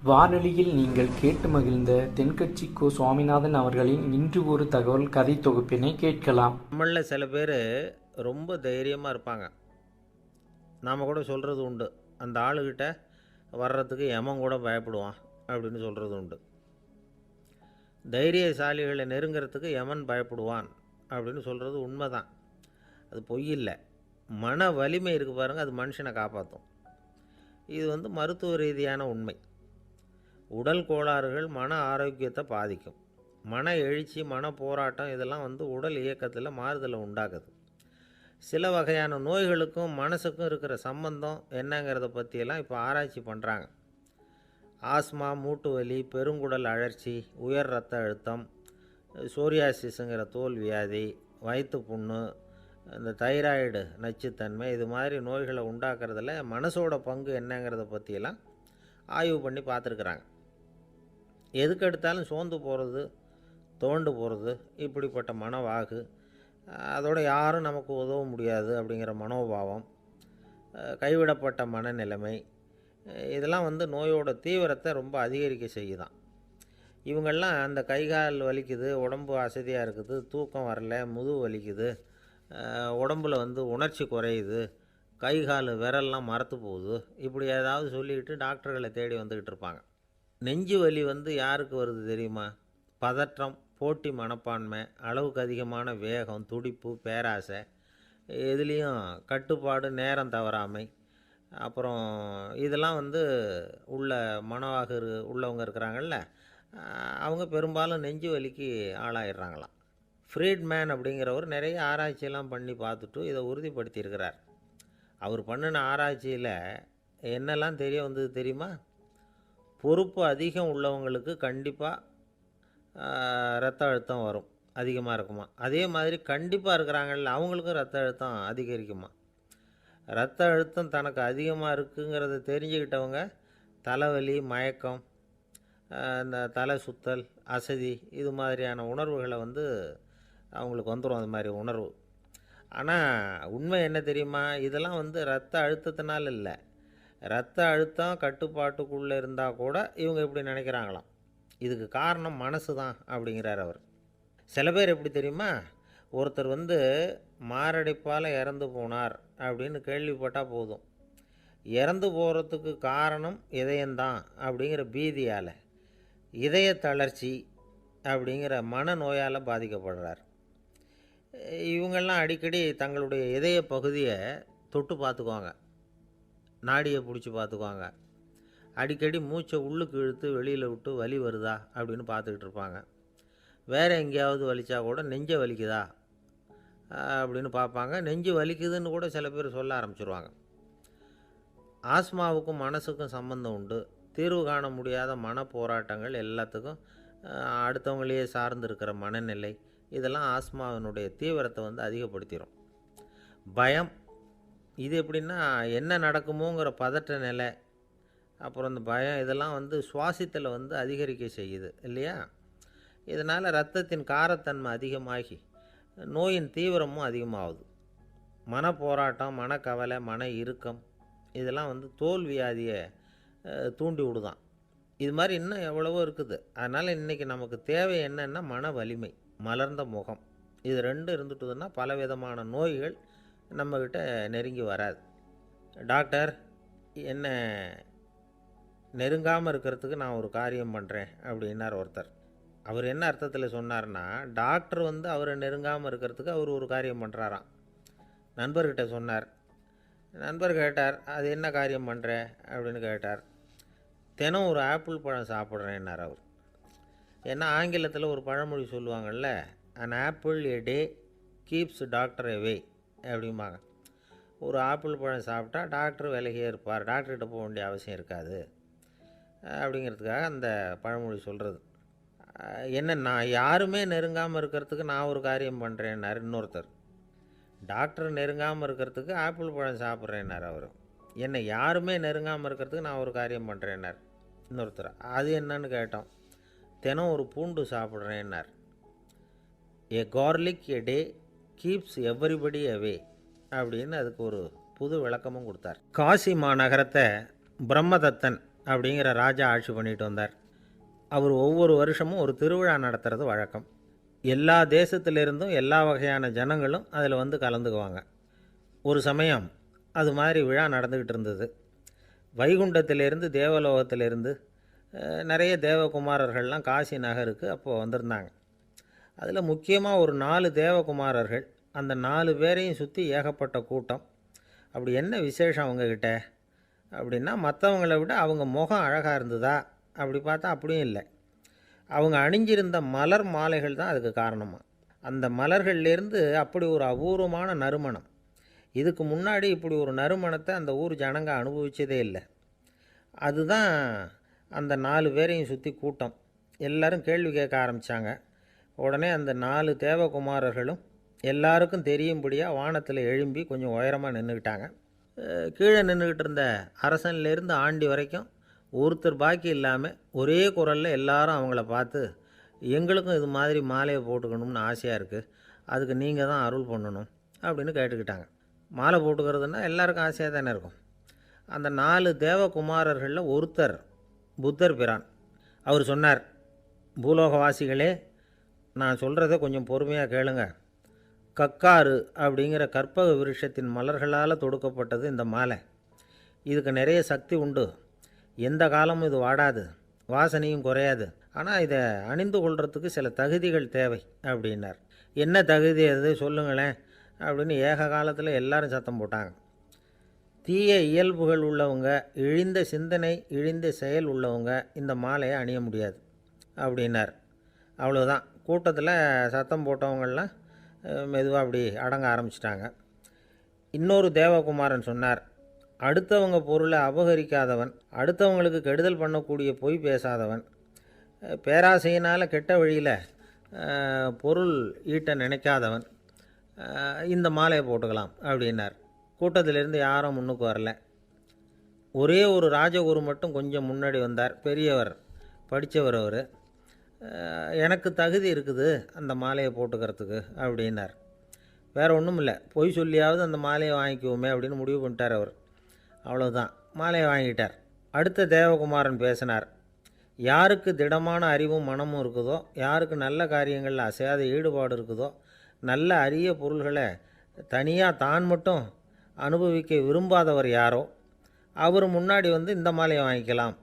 வானொலியில் நீங்கள் கேட்டு மகிழ்ந்த தென்கட்சி கோ. சுவாமிநாதன் அவர்களின் இன்று ஒரு தகவல் கதை தொகுப்பினை கேட்கலாம். நம்மளில் சில பேர் ரொம்ப தைரியமாக இருப்பாங்க. நாம் கூட சொல்கிறது உண்டு, அந்த ஆளுகிட்ட வர்றதுக்கு எமன் கூட பயப்படுவான் அப்படின்னு சொல்கிறது உண்டு. தைரியசாலிகளை நெருங்கிறதுக்கு எமன் பயப்படுவான் அப்படின்னு சொல்கிறது உண்மை தான். அது பொய் இல்லை. மன வலிமை இருக்குது பாருங்கள், அது மனுஷனை காப்பாற்றும். இது மருத்துவ ரீதியான உண்மை. உடல் கோளாறுகள் மன ஆரோக்கியத்தை பாதிக்கும். மன எழுச்சி, மன போராட்டம் இதெல்லாம் உடல் இயக்கத்தில் மாறுதலை உண்டாக்குது. சில வகையான நோய்களுக்கும் மனசுக்கும் இருக்கிற சம்பந்தம் என்னங்கிறத பற்றியெல்லாம் இப்போ ஆராய்ச்சி பண்ணுறாங்க. ஆஸ்மா, மூட்டு வலி, பெருங்குடல் அழற்சி, உயர் இரத்த அழுத்தம், சோரியாசிஸுங்கிற தோல் வியாதி, வயிற்று புண்ணு, இந்த தைராய்டு நச்சுத்தன்மை, இது மாதிரி நோய்களை உண்டாக்குறதுல மனசோட பங்கு என்னங்கிறத பற்றியெல்லாம் ஆய்வு பண்ணி பார்த்துருக்குறாங்க. எதுக்கு எடுத்தாலும் சோர்ந்து போகிறது, தோண்டு போகிறது, இப்படிப்பட்ட மனவாகு, அதோட யாரும் நமக்கு உதவ முடியாது அப்படிங்கிற மனோபாவம், கைவிடப்பட்ட மனநிலைமை, இதெல்லாம் நோயோட தீவிரத்தை ரொம்ப அதிகரிக்க செய்யுதான். இவங்கெல்லாம் அந்த கைகால் வலிக்குது, உடம்பு அசதியாக இருக்குது, தூக்கம் வரல, முதுகு வலிக்குது, உடம்பில் உணர்ச்சி குறையுது, கைகால் விரல்லாம் மரத்து போகுது, இப்படி ஏதாவது சொல்லிக்கிட்டு டாக்டர்களை தேடி வந்துக்கிட்டு இருப்பாங்க. நெஞ்சு வலி யாருக்கு வருது தெரியுமா? பதற்றம், போட்டி மனப்பான்மை, அளவுக்கு அதிகமான வேகம், துடிப்பு, பேராசை, இதுலேயும் கட்டுப்பாடு, நேரம் தவறாமை, அப்புறம் இதெல்லாம் உள்ள மனவாக உள்ளவங்க இருக்கிறாங்கல்ல, அவங்க பெரும்பாலும் நெஞ்சு வலிக்கு ஆளாயிடுறாங்களாம். ஃப்ரீட்மேன் அப்படிங்கிறவர் நிறைய ஆராய்ச்சியெல்லாம் பண்ணி பார்த்துட்டு இதை உறுதிப்படுத்தியிருக்கிறார். அவர் பண்ணின ஆராய்ச்சியில் என்னெல்லாம் தெரிய வந்தது தெரியுமா? பொறுப்பு அதிகம் உள்ளவங்களுக்கு கண்டிப்பாக இரத்த அழுத்தம் வரும், அதிகமாக இருக்குமா. அதே மாதிரி கண்டிப்பாக இருக்கிறாங்கல்ல, அவங்களுக்கும் இரத்த அழுத்தம் அதிகரிக்குமா. இரத்த அழுத்தம் தனக்கு அதிகமாக இருக்குங்கிறத தெரிஞ்சுக்கிட்டவங்க தலைவலி, மயக்கம், இந்த தலை சுத்தல், அசதி, இது மாதிரியான உணர்வுகளை அவங்களுக்கு வந்துடும், அது மாதிரி உணர்வு. ஆனால் உண்மை என்ன தெரியுமா? இதெல்லாம் இரத்த அழுத்தத்தினால இல்லை, இரத்த அழுத்தம் கட்டுப்பாட்டுக்குள்ளே இருந்தால் கூட இவங்க இப்படி நினைக்கிறாங்களாம். இதுக்கு காரணம் மனசு தான் அப்படிங்கிறார் அவர். சில பேர் எப்படி தெரியுமா? ஒருத்தர் மாரடைப்பால் இறந்து போனார் அப்படின்னு கேள்விப்பட்டால் போதும், இறந்து போகிறதுக்கு காரணம் இதயம்தான் அப்படிங்கிற பீதியால், இதய தளர்ச்சி அப்படிங்கிற மனநோயால் பாதிக்கப்படுறார். இவங்கெல்லாம் அடிக்கடி தங்களுடைய இதய பகுதியை தொட்டு பார்த்துக்குவாங்க, நாடியை பிடிச்சி பார்த்துக்குவாங்க, அடிக்கடி மூச்சை உள்ளுக்கு இழுத்து வெளியில் விட்டு வலி வருதா அப்படின்னு பார்த்துக்கிட்டு இருப்பாங்க. வேறு எங்கேயாவது வலிச்சா கூட நெஞ்சை வலிக்குதா அப்படின்னு பார்ப்பாங்க. நெஞ்சு வலிக்குதுன்னு கூட சில பேர் சொல்ல ஆரம்பிச்சிருவாங்க. ஆஸ்மாவுக்கும் மனசுக்கும் சம்பந்தம் உண்டு. தீர்வு காண முடியாத மன போராட்டங்கள் எல்லாத்துக்கும் அடுத்தவங்களையே சார்ந்து இருக்கிற மனநிலை, இதெல்லாம் ஆஸ்மாவினுடைய தீவிரத்தை அதிகப்படுத்திடும். பயம், இது எப்படின்னா என்ன நடக்குமோங்கிற பதற்ற நிலை, அப்புறம் இந்த பயம், இதெல்லாம் சுவாசித்தலை அதிகரிக்க செய்யுது இல்லையா. இதனால் இரத்தத்தின் காரத்தன்மை அதிகமாகி நோயின் தீவிரமும் அதிகமாகுது. மன போராட்டம், மனக்கவலை, மன இறுக்கம், இதெல்லாம் தோல் வியாதியை தூண்டி விடுதான். இது மாதிரி இன்னும் எவ்வளவோ இருக்குது. அதனால் இன்றைக்கி நமக்கு தேவை என்னென்னா மன வலிமை, மலர்ந்த முகம், இது ரெண்டும் இருந்துட்டுதுன்னா பலவிதமான நோய்கள் நம்மக்கிட்ட நெருங்கி வராது. டாக்டர், என்ன நெருங்காமல் இருக்கிறதுக்கு நான் ஒரு காரியம் பண்ணுறேன் அப்படின்னார் ஒருத்தர். அவர் என்ன அர்த்தத்தில் சொன்னார்னா, டாக்டர் அவரை நெருங்காமல் இருக்கிறதுக்கு அவர் ஒரு காரியம் பண்ணுறாராம். நண்பர்கிட்ட சொன்னார். நண்பர் கேட்டார், அது என்ன காரியம் பண்ணுற அப்படின்னு கேட்டார். தினம் ஒரு ஆப்பிள் பழம் சாப்பிட்றேன்னார் அவர். ஏன்னா ஆங்கிலத்தில் ஒரு பழமொழி சொல்லுவாங்கள்ல, an apple a day keeps doctor away அப்படிம்பாங்க. ஒரு ஆப்பிள் பழம் சாப்பிட்டா டாக்டர் விலகியே இருப்பார், டாக்டர்கிட்ட போக வேண்டிய அவசியம் இருக்காது அப்படிங்கிறதுக்காக அந்த பழமொழி சொல்கிறது. என்ன, நான் யாருமே நெருங்காமல் இருக்கிறதுக்கு நான் ஒரு காரியம் பண்ணுறேன்னார் இன்னொருத்தர். டாக்டர் நெருங்காமல் இருக்கிறதுக்கு ஆப்பிள் பழம் சாப்பிட்றேன்னார் அவர். என்னை யாருமே நெருங்காமல் இருக்கிறதுக்கு நான் ஒரு காரியம் பண்ணுறேன்னார் இன்னொருத்தர். அது என்னன்னு கேட்டோம். தினம் ஒரு பூண்டு சாப்பிட்றேன்னார். ஏ கார்லிக் எ டே கீப்ஸ் எவ்ரிபடி அவே அப்படின்னு அதுக்கு ஒரு புது விளக்கமும் கொடுத்தார். காசி மாநகரத்தை பிரம்மதத்தன் அப்படிங்கிற ராஜா ஆட்சி பண்ணிட்டு வந்தார். அவர் ஒவ்வொரு வருஷமும் ஒரு திருவிழா நடத்துறது வழக்கம். எல்லா தேசத்திலிருந்தும் எல்லா வகையான ஜனங்களும் அதில் வந்து கலந்துக்குவாங்க. ஒரு சமயம் அது மாதிரி விழா நடந்துக்கிட்டு இருந்தது. வைகுண்டத்திலேருந்து தேவலோகத்திலேருந்து நிறைய தேவகுமாரர்கள்லாம் காசி நகருக்கு அப்போது வந்திருந்தாங்க. அதில் முக்கியமாக ஒரு 4 தேவகுமாரர்கள், அந்த 4 பேரையும் சுற்றி ஏகப்பட்ட கூட்டம். அப்படி என்ன விசேஷம் அவங்கக்கிட்ட அப்படின்னா, மற்றவங்கள விட அவங்க முகம் அழகாக இருந்ததா அப்படி பார்த்தா அப்படியும் இல்லை. அவங்க அணிஞ்சிருந்த மலர் மாலைகள் தான் அதுக்கு காரணமாக. அந்த மலர்கள்லேருந்து அப்படி ஒரு அபூர்வமான நறுமணம். இதுக்கு முன்னாடி இப்படி ஒரு நறுமணத்தை அந்த ஊர் ஜனங்க அனுபவிச்சதே இல்லை. அதுதான் அந்த 4 பேரையும் சுற்றி கூட்டம். எல்லாரும் கேள்வி கேட்க ஆரம்பித்தாங்க. உடனே அந்த 4 தேவகுமாரர்களும் எல்லாருக்கும் தெரியும்படியாக வானத்தில் எழும்பி கொஞ்சம் உயரமாக நின்றுக்கிட்டாங்க. கீழே நின்றுக்கிட்டு இருந்த அரசன்லேருந்து ஆண்டி வரைக்கும் ஒருத்தர் பாக்கி இல்லாமல் ஒரே குரலில் எல்லாரும் அவங்கள பார்த்து, எங்களுக்கும் இது மாதிரி மாலையை போட்டுக்கணும்னு ஆசையாக இருக்குது, அதுக்கு நீங்கள் தான் அருள் பண்ணணும் அப்படின்னு கேட்டுக்கிட்டாங்க. மாலை போட்டுக்கிறதுனா எல்லாருக்கும் ஆசையாக தானே இருக்கும். அந்த 4 தேவகுமாரர்களில் ஒருத்தர் புத்தர் பிரான். அவர் சொன்னார், பூலோகவாசிகளே, நான் சொல்கிறத கொஞ்சம் பொறுமையாக கேளுங்க. கக்காரு அப்படிங்கிற கற்பக விருட்சத்தின் மலர்களால் தொடுக்கப்பட்டது இந்த மாலை. இதுக்கு நிறைய சக்தி உண்டு. எந்த காலமும் இது வாடாது, வாசனையும் குறையாது. ஆனால் இதை அணிந்து கொள்கிறதுக்கு சில தகுதிகள் தேவை அப்படின்னார். என்ன தகுதி அது சொல்லுங்களேன் அப்படின்னு ஏக காலத்தில் எல்லாரும் சத்தம் போட்டாங்க. தீய இயல்புகள் உள்ளவங்க, இழிந்த சிந்தனை, இழிந்த செயல் உள்ளவங்க இந்த மாலையை அணிய முடியாது அப்படின்னார். அவ்வளோதான். கூட்டத்தில் சத்தம் போட்டவங்கள்லாம் மெதுவாக அப்படி அடங்க ஆரம்பிச்சிட்டாங்க. இன்னொரு தேவகுமாரன் சொன்னார், அடுத்தவங்க பொருளை அபகரிக்காதவன், அடுத்தவங்களுக்கு கெடுதல் பண்ணக்கூடிய பொய் பேசாதவன், பேராசையினால் கெட்ட வழியில் பொருள் ஈட்ட நினைக்காதவன் இந்த மாலையை போட்டுக்கலாம் அப்படின்னார். கூட்டத்திலிருந்து யாரும் முன்னுக்கு வரல. ஒரே ஒரு ராஜகுரு மட்டும் கொஞ்சம் முன்னாடி வந்தார். பெரியவர், படித்தவர். அவர், எனக்கு தகுதி இருக்குது அந்த மாலையை போட்டுக்கிறதுக்கு அப்படின்னார். வேறு ஒன்றும் இல்லை, பொய் சொல்லியாவது அந்த மாலையை வாங்கிக்குவோமே அப்படின்னு முடிவு பண்ணிட்டார் அவர். அவ்வளோதான், மாலையை வாங்கிட்டார். அடுத்த தேவகுமாரன் பேசினார். யாருக்கு திடமான அறிவும் மனமும் இருக்குதோ, யாருக்கு நல்ல காரியங்களில் அசையாத ஈடுபாடு இருக்குதோ, நல்ல அரிய பொருள்களை தனியாக தான் மட்டும் அனுபவிக்க விரும்பாதவர் யாரோ அவர் முன்னாடி வந்து இந்த மாலையை வாங்கிக்கலாம்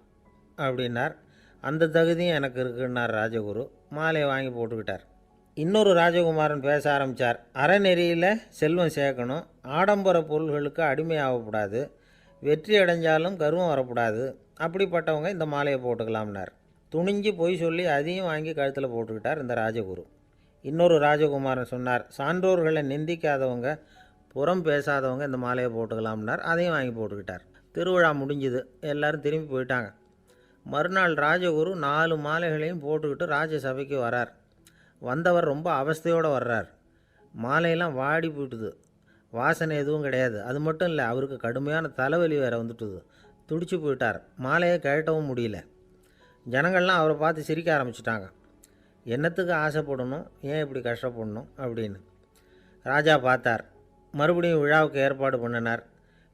அப்படின்னார். அந்த தகுதியும் எனக்கு இருக்குன்னார் ராஜகுரு. மாலையை வாங்கி போட்டுக்கிட்டார். இன்னொரு ராஜகுமாரன் பேச ஆரம்பித்தார். அறநெறியில் செல்வம் சேர்க்கணும், ஆடம்பர பொருள்களுக்கு அடிமையாகக்கூடாது, வெற்றி அடைஞ்சாலும் கர்வம் வரக்கூடாது, அப்படிப்பட்டவங்க இந்த மாலையை போட்டுக்கலாம்னார். துணிஞ்சு பொய் சொல்லி அதையும் வாங்கி கழுத்தில் போட்டுக்கிட்டார் இந்த ராஜகுரு. இன்னொரு ராஜகுமாரன் சொன்னார், சான்றோர்களை நிந்திக்காதவங்க, புறம் பேசாதவங்க இந்த மாலையை போட்டுக்கலாம்னார். அதையும் வாங்கி போட்டுக்கிட்டார். திருவிழா முடிஞ்சுது, எல்லோரும் திரும்பி போயிட்டாங்க. மறுநாள் ராஜகுரு 4 மாலைகளையும் போட்டுக்கிட்டு ராஜசபைக்கு வரார். வந்தவர் ரொம்ப அவஸ்தையோடு வர்றார். மாலையெல்லாம் வாடி போயிட்டுது, வாசனை எதுவும் கிடையாது. அது மட்டும் இல்லை, அவருக்கு கடுமையான தலைவலி வேறு வந்துட்டுது. துடிச்சு போயிட்டார். மாலையை கழட்டவும் முடியல. ஜனங்கள்லாம் அவரை பார்த்து சிரிக்க ஆரம்பிச்சிட்டாங்க. என்னத்துக்கு ஆசைப்படணும், ஏன் இப்படி கஷ்டப்படணும் அப்படின்னு. ராஜா பார்த்தார். மறுபடியும் விழாவுக்கு ஏற்பாடு பண்ணினார்.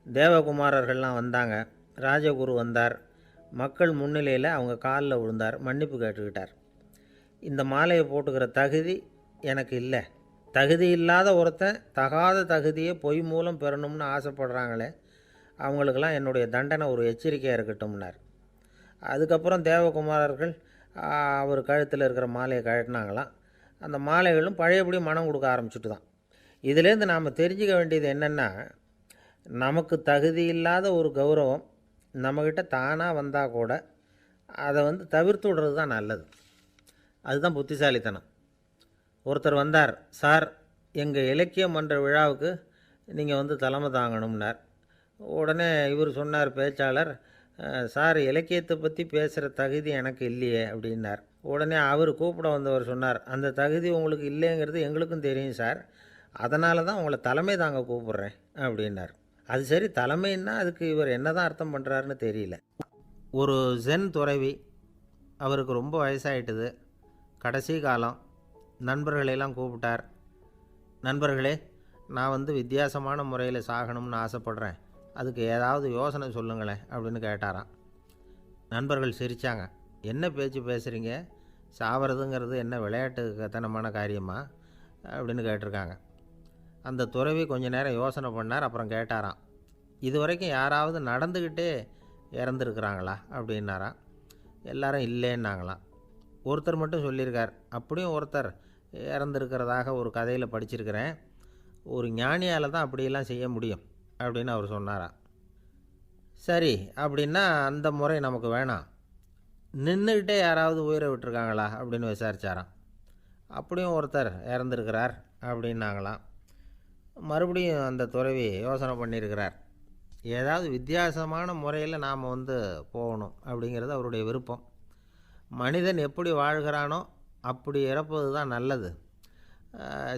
தேவகுமாரர்கள்லாம் வந்தாங்க. ராஜகுரு வந்தார். மக்கள் முன்னிலையில் அவங்க காலில் விழுந்தார், மன்னிப்பு கேட்டுக்கிட்டார். இந்த மாலையை போட்டுக்கிற தகுதி எனக்கு இல்லை. தகுதி இல்லாத ஒருத்தன் தகாத தகுதியை பொய் மூலம் பெறணும்னு ஆசைப்படுறாங்களே, அவங்களுக்கெல்லாம் என்னுடைய தண்டனை ஒரு எச்சரிக்கையாக இருக்கட்டும்னார். அதுக்கப்புறம் தேவகுமாரர்கள் அவர் கழுத்தில் இருக்கிற மாலையை கழட்டினாங்களாம். அந்த மாலைகளும் பழையபடி மனம் கொடுக்க ஆரம்பிச்சுட்டு தான். இதிலேருந்து நாம் தெரிஞ்சுக்க வேண்டியது என்னென்னா, நமக்கு தகுதி இல்லாத ஒரு கௌரவம் நம்மக்கிட்ட தானாக வந்தால் கூட அதை தவிர்த்து விடுறது தான் நல்லது. அதுதான் புத்திசாலித்தனம். ஒருத்தர் வந்தார். சார், எங்கள் இலக்கிய மன்ற விழாவுக்கு நீங்கள் தலைமை தாங்கணும்னார். உடனே இவர் சொன்னார், பேச்சாளர், சார், இலக்கியத்தை பற்றி பேசுகிற தகுதி எனக்கு இல்லையே அப்படின்னார். உடனே அவர் கூப்பிட வந்தவர் சொன்னார், அந்த தகுதி உங்களுக்கு இல்லைங்கிறது எங்களுக்கும் தெரியும் சார், அதனால தான் உங்களை தலைமை தாங்க கூப்பிட்றேன் அப்படின்னார். அது சரி, தலைமைன்னா அதுக்கு இவர் என்ன தான் அர்த்தம் பண்ணுறாருன்னு தெரியல. ஒரு ஜென் துறவி, அவருக்கு ரொம்ப வயசாகிட்டுது, கடைசி காலம். நண்பர்களெல்லாம் கூப்பிட்டார். நண்பர்களே, நான் வித்தியாசமான முறையில் சாகணும்னு ஆசைப்பட்றேன், அதுக்கு ஏதாவது யோசனை சொல்லுங்களேன் அப்படின்னு கேட்டாராம். நண்பர்கள் சிரித்தாங்க. என்ன பேச்சு பேசுகிறீங்க? சாவறதுங்கிறது என்ன விளையாட்டுத்தனமான காரியமா அப்படின்னு கேட்டிருக்காங்க. அந்த துறவி கொஞ்ச நேரம் யோசனை பண்ணார். அப்புறம் கேட்டாராம், இது வரைக்கும் யாராவது நடந்துக்கிட்டே இறந்துருக்குறாங்களா அப்படின்னாராம். எல்லாரும் இல்லைன்னாங்களாம். ஒருத்தர் மட்டும் சொல்லியிருக்கார், அப்படியும் ஒருத்தர் இறந்துருக்கிறதாக ஒரு கதையில் படிச்சிருக்கிறேன். ஒரு ஞானியால் தான் அப்படியெல்லாம் செய்ய முடியும் அப்படின்னு அவர் சொன்னாராம். சரி, அப்படின்னா அந்த முறை நமக்கு வேணாம். நின்றுக்கிட்டே யாராவது உயிரை விட்டுருக்காங்களா அப்படின்னு விசாரித்தாராம். அப்படியும் ஒருத்தர் இறந்துருக்கிறார் அப்படின்னாங்களாம். மறுபடியும் அந்த துறவி யோசனை பண்ணியிருக்கிறார். ஏதாவது வித்தியாசமான முறையில் நாம் போகணும் அப்படிங்கிறது அவருடைய விருப்பம். மனிதன் எப்படி வாழ்கிறானோ அப்படி இறப்பது தான் நல்லது.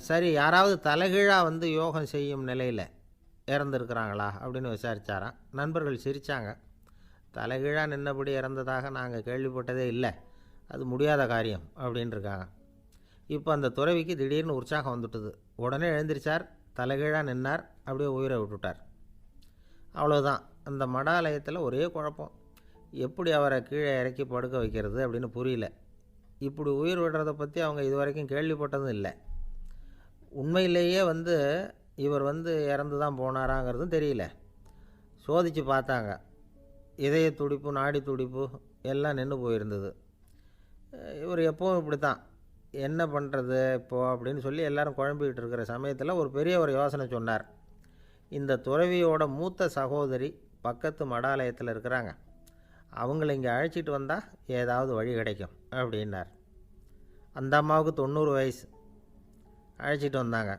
சரி, யாராவது தலைகீழாக யோகம் செய்யும் நிலையில் இறந்துருக்குறாங்களா அப்படின்னு விசாரித்தாராம். நண்பர்கள் சிரித்தாங்க. தலைகீழாக நின்னபடி இறந்ததாக நாங்கள் கேள்விப்பட்டதே இல்லை, அது முடியாத காரியம் அப்படின்ட்டுருக்காங்க. இப்போ அந்த துறவிக்கு திடீர்னு உற்சாகம் வந்துட்டுது. உடனே எழுந்திரிச்சார், தலைகீழாக நின்னார், அப்படியே உயிரை விட்டுட்டார். அவ்வளோதான். அந்த மடாலயத்தில் ஒரே குழப்பம். எப்படி அவரை கீழே இறக்கி படுக்க வைக்கிறது அப்படின்னு புரியல. இப்படி உயிர் விடுறதை பற்றி அவங்க இது வரைக்கும் கேள்விப்பட்டதும் இல்லை. உண்மையிலேயே இவர் இறந்து தான் போனாராங்கிறதும் தெரியல. சோதித்து பார்த்தாங்க. இதய துடிப்பு, நாடி துடிப்பு எல்லாம் நின்று போயிருந்தது. இவர் எப்போவும் இப்படி தான், என்ன பண்ணுறது இப்போது அப்படின்னு சொல்லி எல்லோரும் குழம்பிக்கிட்டு இருக்கிற சமயத்தில் ஒரு பெரிய ஒரு யோசனை சொன்னார். இந்த துறவியோட மூத்த சகோதரி பக்கத்து மடாலயத்தில் இருக்கிறாங்க, அவங்கள இங்கே அழைச்சிட்டு வந்தால் ஏதாவது வழி கிடைக்கும் அப்படின்னார். அந்த அம்மாவுக்கு 90 வயசு. அழைச்சிட்டு வந்தாங்க.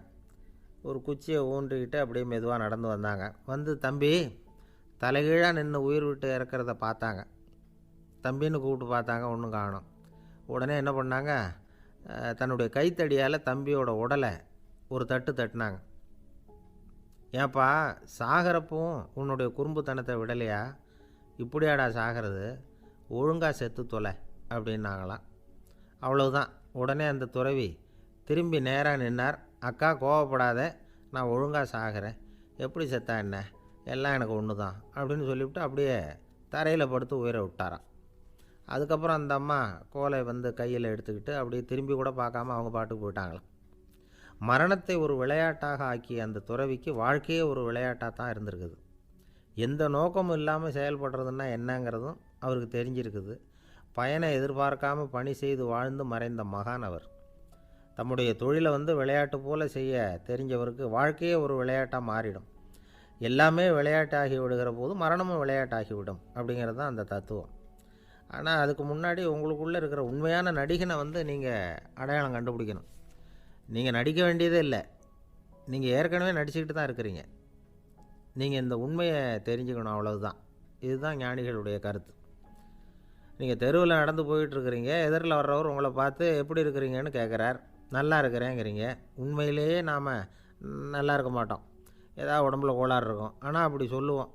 ஒரு குச்சியை ஊன்றிக்கிட்டு அப்படியே மெதுவாக நடந்து வந்தாங்க. தம்பி, தலைகீழாக நின்று உயிர் விட்டு இறக்கிறத பார்த்தாங்க. தம்பின்னு கூப்பிட்டு பார்த்தாங்க, ஒன்றும் காணோம். உடனே என்ன பண்ணாங்க, தன்னுடைய கைத்தடியால் தம்பியோட உடலை ஒரு தட்டு தட்டினாங்க. ஏன்ப்பா, சாகிறப்பவும் உன்னுடைய குறும்புத்தனத்தை விடலையா? இப்படியாடா சாகிறது, ஒழுங்காக செத்து தொலை அப்படின்னாங்களாம். அவ்வளவுதான். உடனே அந்த துறவி திரும்பி நேராக நின்னார். அக்கா, கோவப்படாத, நான் ஒழுங்காக சாகிறேன், எப்படி செத்தா என்ன, எல்லாம் எனக்கு ஒன்று தான் அப்படின்னு சொல்லிவிட்டு அப்படியே தரையில் படுத்து உயிரை விட்டாராம். அதுக்கப்புறம் அந்த அம்மா கோலை கையில் எடுத்துக்கிட்டு அப்படியே திரும்பி கூட பார்க்காம அவங்க பாட்டுக்கு போயிட்டாங்களாம். மரணத்தை ஒரு விளையாட்டாக ஆக்கிய அந்த துறவிக்கு வாழ்க்கையே ஒரு விளையாட்டாக தான் இருந்திருக்குது. எந்த நோக்கமும் இல்லாமல் செயல்படுறதுன்னா என்னங்கிறதும் அவருக்கு தெரிஞ்சிருக்குது. பயனை எதிர்பார்க்காமல் பணி செய்து வாழ்ந்து மறைந்த மகான் அவர். தம்முடைய தொழிலை விளையாட்டு போல் செய்ய தெரிஞ்சவருக்கு வாழ்க்கையே ஒரு விளையாட்டாக மாறிடும். எல்லாமே விளையாட்டாகி விடுகிற போது மரணமும் விளையாட்டாகிவிடும் அப்படிங்கிறது தான் அந்த தத்துவம். ஆனால் அதுக்கு முன்னாடி உங்களுக்குள்ளே இருக்கிற உண்மையான நடிகனை நீங்கள் அடையாளம் கண்டுபிடிக்கணும். நீங்கள் நடிக்க வேண்டியதே இல்லை, நீங்கள் ஏற்கனவே நடிச்சுக்கிட்டு தான் இருக்கிறீங்க. நீங்கள் இந்த உண்மையை தெரிஞ்சுக்கணும், அவ்வளவுதான். இதுதான் ஞானிகளுடைய கருத்து. நீங்கள் தெருவில் நடந்து போயிட்டுருக்கிறீங்க, எதிரில் வர்றவர் உங்களை பார்த்து எப்படி இருக்கிறீங்கன்னு கேட்குறார். நல்லா இருக்கிறேங்கிறீங்க. உண்மையிலேயே நாம் நல்லா இருக்க மாட்டோம், ஏதாவது உடம்புல கோளாறு இருக்கும். ஆனால் அப்படி சொல்லுவோம்,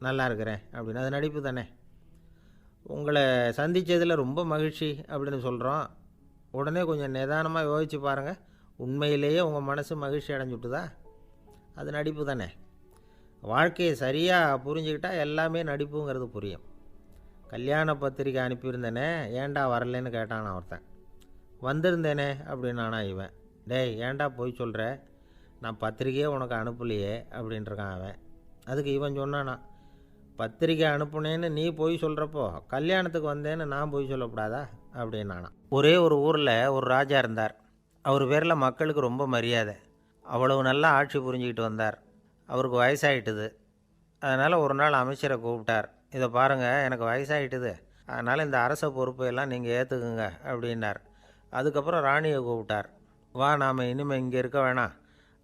நல்லா இருக்கிறேன் அப்படின்னு. அது நடிப்பு தானே. உங்களை சந்தித்ததில் ரொம்ப மகிழ்ச்சி அப்படின்னு சொல்கிறோம். உடனே கொஞ்சம் நிதானமாக யோசித்து பாருங்கள், உண்மையிலேயே உங்கள் மனசு மகிழ்ச்சி அடைஞ்சுட்டுதா? அது நடிப்பு தானே. வாழ்க்கையை சரியாக புரிஞ்சுக்கிட்டால் எல்லாமே நடிப்புங்கிறது புரியும். கல்யாண பத்திரிக்கை அனுப்பியிருந்தேனே, ஏன்டா வரலன்னு கேட்டான் ஒருத்தன். வந்திருந்தேனே அப்படின்னானா இவன். டேய், ஏன்டா போய் சொல்கிற, நான் பத்திரிக்கையே உனக்கு அனுப்பலையே அப்படின்ட்டுருக்கான் அவன். அதுக்கு இவன் சொன்னானா, பத்திரிக்கை அனுப்புனேன்னு நீ போய் சொல்கிறப்போ கல்யாணத்துக்கு வந்தேன்னு நான் போய் சொல்லக்கூடாதா அப்படின்னானா. ஒரே ஒரு ஊரில் ஒரு ராஜா இருந்தார். அவர் பேரில் மக்களுக்கு ரொம்ப மரியாதை. அவ்வளவு நல்லா ஆட்சி புரிஞ்சுக்கிட்டு வந்தார். அவருக்கு வயசாகிட்டுது. அதனால் ஒரு நாள் அமைச்சரை கூப்பிட்டார். இதை பாருங்கள், எனக்கு வயசாகிட்டுது, அதனால் இந்த அரச பொறுப்பையெல்லாம் நீங்கள் ஏற்றுக்குங்க அப்படின்னார். அதுக்கப்புறம் ராணியை கூப்பிட்டார். வா, நாம் இனிமேல் இங்கே இருக்க வேணாம்,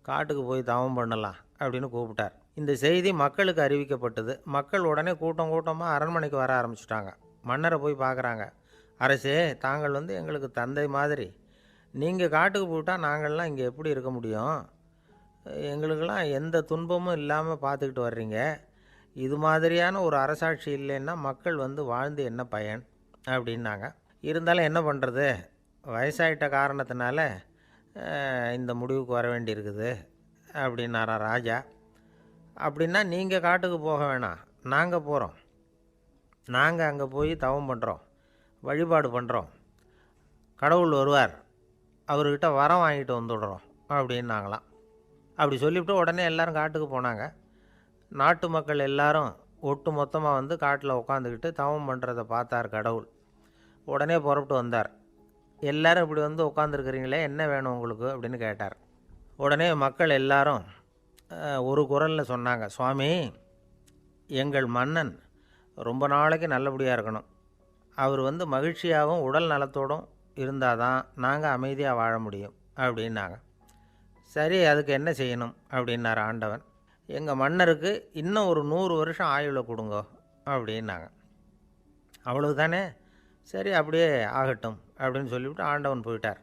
காட்டுக்கு போய் தவம் பண்ணலாம் அப்படின்னு கூப்பிட்டார். இந்த செய்தி மக்களுக்கு அறிவிக்கப்பட்டது. மக்கள் உடனே கூட்டம் கூட்டமாக அரண்மனைக்கு வர ஆரம்பிச்சிட்டாங்க. மன்னரை போய் பார்க்குறாங்க. அரசே, தாங்கள் எங்களுக்கு தந்தை மாதிரி. நீங்கள் காட்டுக்கு போயிட்டால் நாங்கள்லாம் இங்கே எப்படி இருக்க முடியும்? எங்களுக்கெல்லாம் எந்த துன்பமும் இல்லாமல் பார்த்துக்கிட்டு வர்றீங்க. இது மாதிரியான ஒரு அரசாட்சி இல்லைன்னா மக்கள் வாழ்ந்து என்ன பயன் அப்படின்னாங்க. இருந்தாலும் என்ன பண்ணுறது, வயசாயிட்ட காரணத்தினால இந்த முடிவுக்கு வர வேண்டியிருக்குது அப்படின்னாரா ராஜா. அப்படின்னா நீங்கள் காட்டுக்கு போக வேணாம், நாங்கள் போகிறோம். நாங்கள் அங்கே போய் தவம் பண்ணுறோம், வழிபாடு பண்ணுறோம், கடவுள் வருவார், அவர்கிட்ட வரம் வாங்கிட்டு வந்துடுறோம் அப்படின்னாங்களாம். அப்படி சொல்லிவிட்டு உடனே எல்லோரும் காட்டுக்கு போனாங்க. நாட்டு மக்கள் எல்லாரும் ஒட்டு மொத்தமாக வந்து காட்டில் உட்காந்துக்கிட்டு தவம் பண்ணுறதை பார்த்தார் கடவுள். உடனே புறப்பட்டு வந்தார். எல்லோரும் இப்படி வந்து உட்காந்துருக்குறீங்களே, என்ன வேணும் உங்களுக்கு அப்படின்னு கேட்டார். உடனே மக்கள் எல்லாரும் ஒரு குரலில் சொன்னாங்க, சுவாமி, எங்கள் மன்னன் ரொம்ப நாளைக்கு நல்லபடியாக இருக்கணும், அவர் வந்து மகிழ்ச்சியாகவும் உடல் நலத்தோடும் இருந்தால் தான் நாங்கள் அமைதியாக வாழ முடியும் அப்படின்னாங்க. சரி, அதுக்கு என்ன செய்யணும் அப்படின்னார் ஆண்டவன். எங்கள் மன்னருக்கு இன்னும் ஒரு 100 வருஷம் ஆயுளை கொடுங்க அப்படின்னாங்க. அவ்வளவு தானே, சரி அப்படியே ஆகட்டும் அப்படின்னு சொல்லிவிட்டு ஆண்டவன் போயிட்டார்.